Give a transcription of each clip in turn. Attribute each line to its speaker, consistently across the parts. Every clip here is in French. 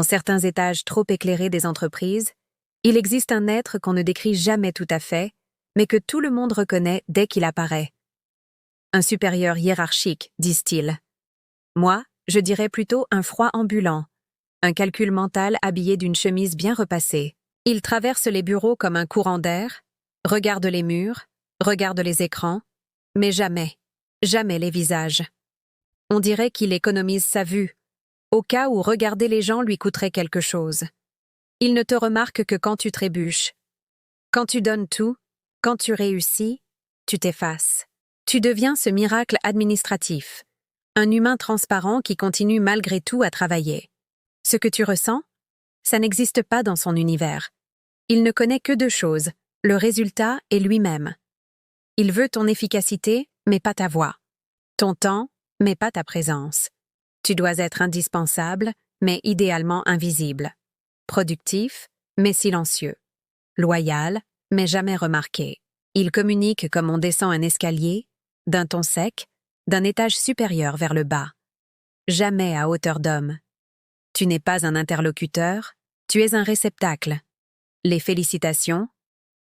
Speaker 1: Dans certains étages trop éclairés des entreprises, il existe un être qu'on ne décrit jamais tout à fait, mais que tout le monde reconnaît dès qu'il apparaît. Un supérieur hiérarchique, disent-ils. Moi, je dirais plutôt un froid ambulant, un calcul mental habillé d'une chemise bien repassée. Il traverse les bureaux comme un courant d'air, regarde les murs, regarde les écrans, mais jamais, jamais les visages. On dirait qu'il économise sa vue, au cas où regarder les gens lui coûterait quelque chose. Il ne te remarque que quand tu trébuches. Quand tu donnes tout, quand tu réussis, tu t'effaces. Tu deviens ce miracle administratif, un humain transparent qui continue malgré tout à travailler. Ce que tu ressens, ça n'existe pas dans son univers. Il ne connaît que deux choses, le résultat et lui-même. Il veut ton efficacité, mais pas ta voix. Ton temps, mais pas ta présence. Tu dois être indispensable, mais idéalement invisible. Productif, mais silencieux. Loyal, mais jamais remarqué. Il communique comme on descend un escalier, d'un ton sec, d'un étage supérieur vers le bas. Jamais à hauteur d'homme. Tu n'es pas un interlocuteur, tu es un réceptacle. Les félicitations,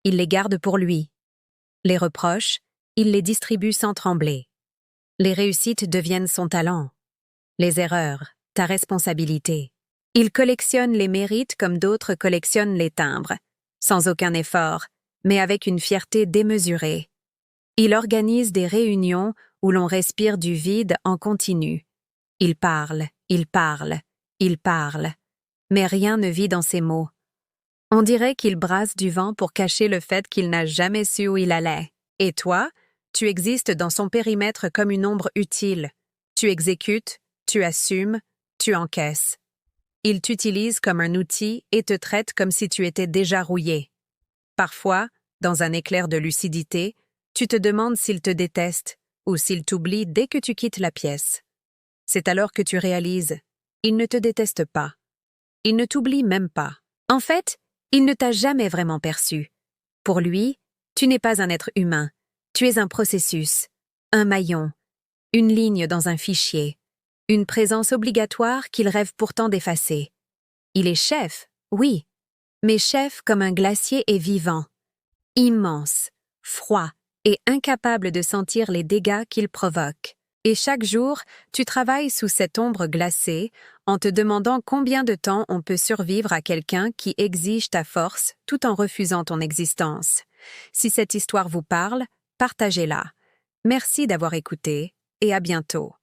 Speaker 1: il les garde pour lui. Les reproches, il les distribue sans trembler. Les réussites deviennent son talent. Les erreurs, ta responsabilité. Il collectionne les mérites comme d'autres collectionnent les timbres, sans aucun effort, mais avec une fierté démesurée. Il organise des réunions où l'on respire du vide en continu. Il parle, il parle, il parle, mais rien ne vit dans ses mots. On dirait qu'il brasse du vent pour cacher le fait qu'il n'a jamais su où il allait. Et toi, tu existes dans son périmètre comme une ombre utile. Tu exécutes, tu assumes, tu encaisses. Il t'utilise comme un outil et te traite comme si tu étais déjà rouillé. Parfois, dans un éclair de lucidité, tu te demandes s'il te déteste ou s'il t'oublie dès que tu quittes la pièce. C'est alors que tu réalises, il ne te déteste pas. Il ne t'oublie même pas. En fait, il ne t'a jamais vraiment perçu. Pour lui, tu n'es pas un être humain. Tu es un processus, un maillon, une ligne dans un fichier, une présence obligatoire qu'il rêve pourtant d'effacer. Il est chef, oui, mais chef comme un glacier est vivant, immense, froid et incapable de sentir les dégâts qu'il provoque. Et chaque jour, tu travailles sous cette ombre glacée en te demandant combien de temps on peut survivre à quelqu'un qui exige ta force tout en refusant ton existence. Si cette histoire vous parle, partagez-la. Merci d'avoir écouté et à bientôt.